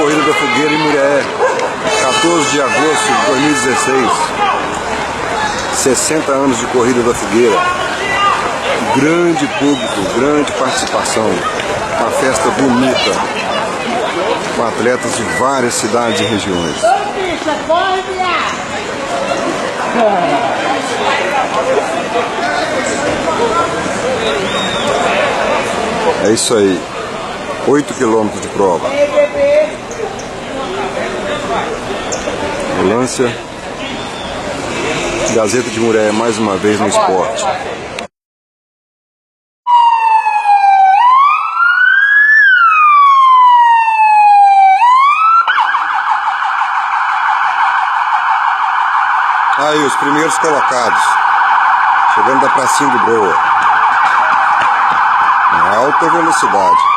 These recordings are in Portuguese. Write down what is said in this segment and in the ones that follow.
Corrida da Fogueira em Muriaé, 14 de agosto de 2016. 60 anos de Corrida da Fogueira. Grande público, grande participação. Uma festa bonita, com atletas de várias cidades e regiões. É isso aí, 8 quilômetros de prova. Ambulância, Gazeta de Muriaé mais uma vez no esporte. Aí os primeiros colocados, chegando da pracinha do Broa, em alta velocidade.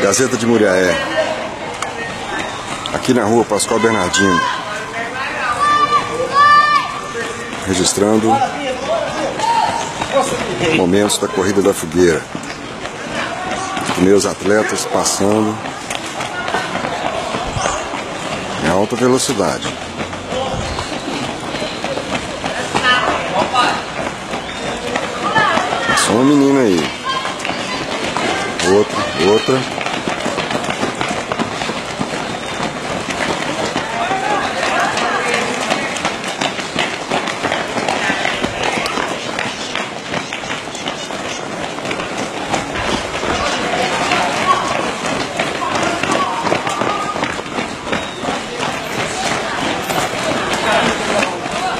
Gazeta de Muriaé, aqui na rua Pascoal Bernardino, registrando momentos da Corrida da Fogueira. Os meus atletas passando em alta velocidade. Só uma menina aí. Outra.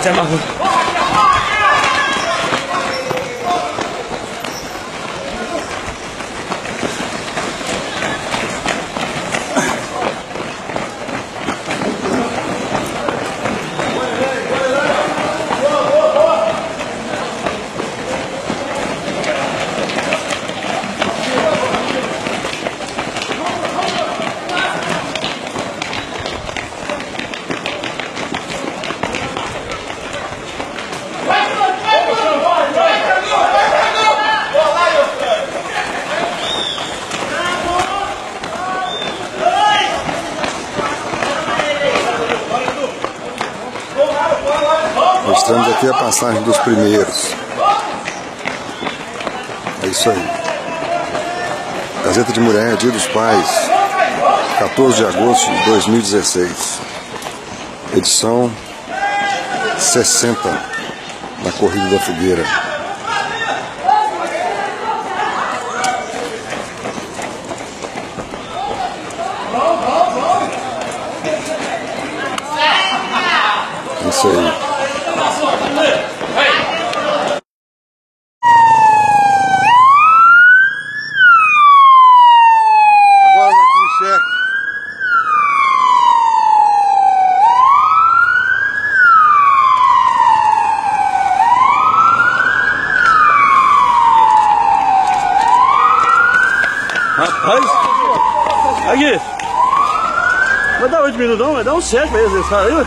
Você amarrou. Mostramos aqui a passagem dos primeiros. É isso aí. Gazeta de Muriaé, Dia dos Pais, 14 de agosto de 2016. Edição 60 da Corrida da Fogueira. É isso aí. Rapaz, aqui, vai dar 8 minutos não, vai dar uns 7 pra eles, cara aí, ué.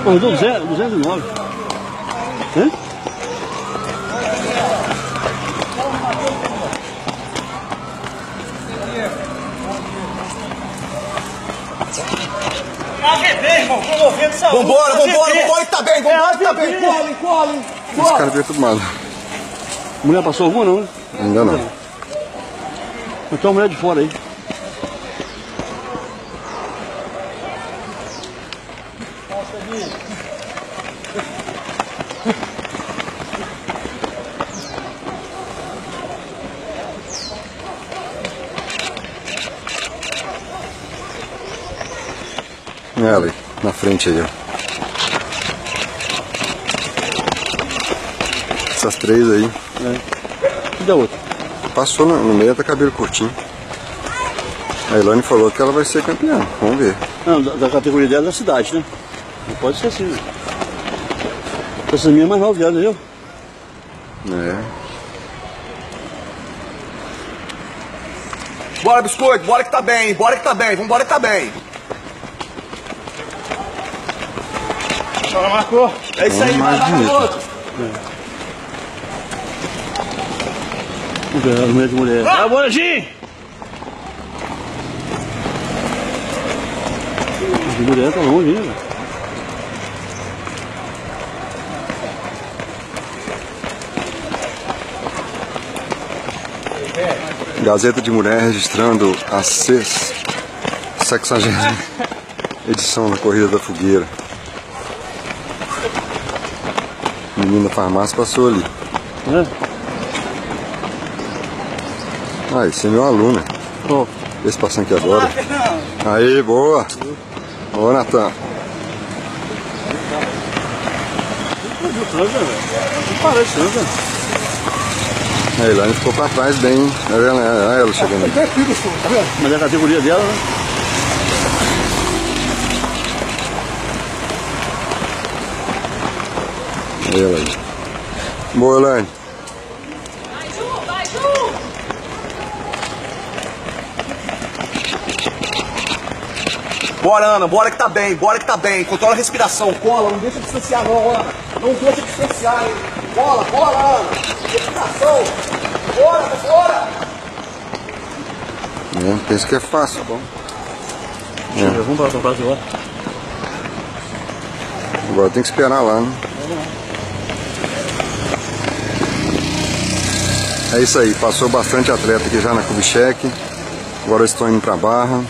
Pô, 209. Hã? Vambora, que tá bem, que tá bem. Corre. Esse cara veio tudo mal. Mulher passou alguma não, né? Ainda não. Mas tem uma mulher de fora aí. Ela aí, na frente aí, ó. Essas três aí. E da outra? Passou no meio, tá cabelo curtinho. A Ilane falou que ela vai ser campeã. Vamos ver. Não, da categoria dela é da cidade, né? Não pode ser assim, né? Essas minhas mais novas, viu? É. Bora, biscoito, bora que tá bem, bora que tá bem, vambora que tá bem. Ela marcou. É isso aí, mais vai lá bonito. pro outro. Vamos ver as mulheres de mulher. Ah, bora, Jim! De mulher tá longe, né? Gazeta de Mulher registrando a 60ª edição da Corrida da Fogueira. Menina da farmácia passou ali. É? Ah, esse é meu aluno. Ó. Esse passando aqui agora. Aí, boa. Boa, Natan. Não parece, né, velho? A Ilane ficou pra trás bem, hein? Olha ela chegando aí. Mas é a categoria dela, né? Olha ela aí. Boa, Ilane. Bora, Ana, bora que tá bem, bora que tá bem. Controla a respiração, cola, não deixa de distanciar não, Ana. Não deixa de distanciar, hein. Bola, Ana. Respiração. Bora. Pensa que é fácil. Bom. Vamos para a próxima agora. Agora tem que esperar lá, né? É isso aí, passou bastante atleta aqui já na Kubitschek. Agora eu estou indo para a Barra.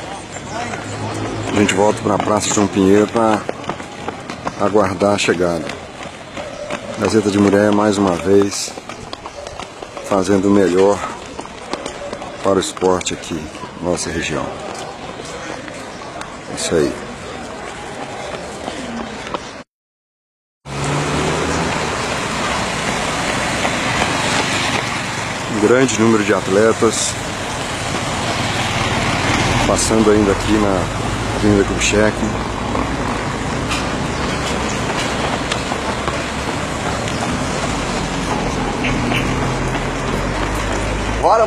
A gente volta para a Praça João Pinheiro para aguardar a chegada. Gazeta de Mulher mais uma vez fazendo o melhor para o esporte aqui na nossa região. Isso aí. Um grande número de atletas passando ainda aqui na Avenida Kubitschek.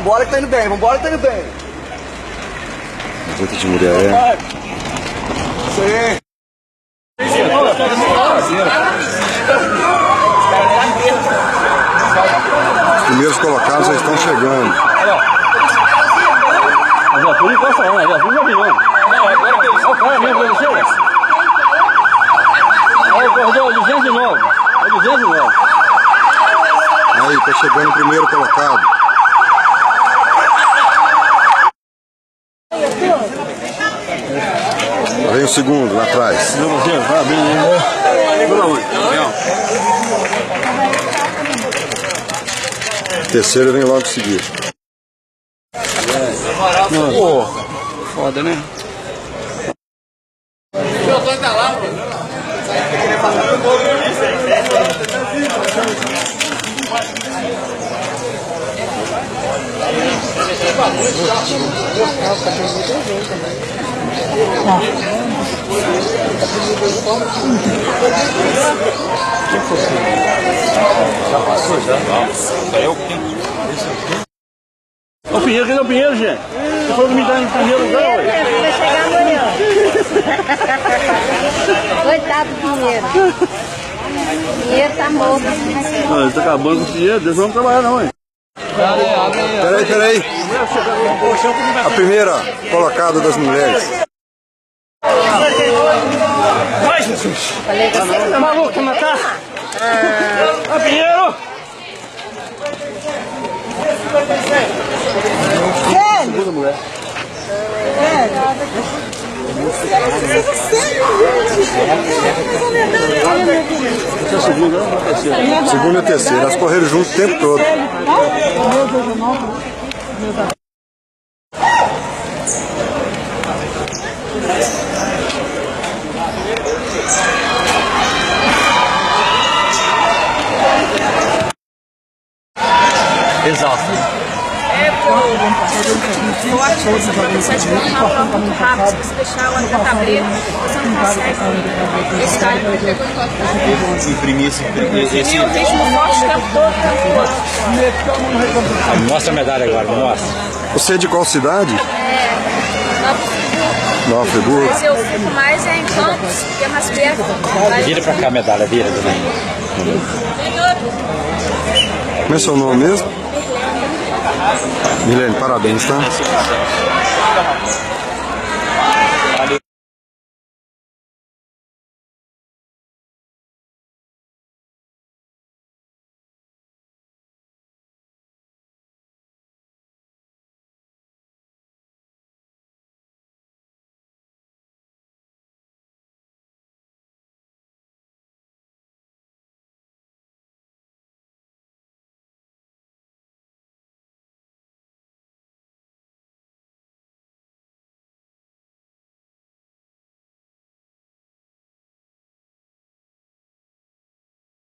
Bora que tá indo bem, vambora que tá indo bem. Gazeta de Mulher. Isso aí. Os primeiros colocados já estão chegando. Mas a Tuna encosta lá, a Tuna já virou. Olha o cara mesmo pra você. Olha o corredor 209. É 209. Aí, tá chegando o primeiro colocado. Lá vem o segundo, lá atrás. Meu parceiro, parabéns, hein? Pela onde? O terceiro vem logo em seguida. Pô, foda, né? Já passou, já? O Pinheiro, cadê o Pinheiro, gente? Você falou que me dá em primeiro lugar, ué. Vai chegar amanhã. Coitado do Pinheiro. Pinheiro tá morto. Não, ele tá acabando com o Pinheiro, eles não vão trabalhar não, hein? Peraí. A primeira colocada das mulheres. Vai, Jesus! Tá maluco, quer matar? Ah, Pinheiro! Segunda mulher. Essa é a segunda, né? A terceira. Segunda e terceira. Elas correram junto o tempo todo. Exausto. É, porque o forte, você pode deixar de cortar muito rápido. Se você deixar a hora da tabreta, você não consegue. Esse cara me pegou em toque. Imprimir esse. E o ritmo forte o tempo todo. Mostra a medalha agora, mostra. Você é de qual cidade? Nova Friburgo. Mas eu fico mais em Campos, que é mais perto. Vira pra cá a medalha, vira. Como é seu nome mesmo? Milene, parabéns, tá?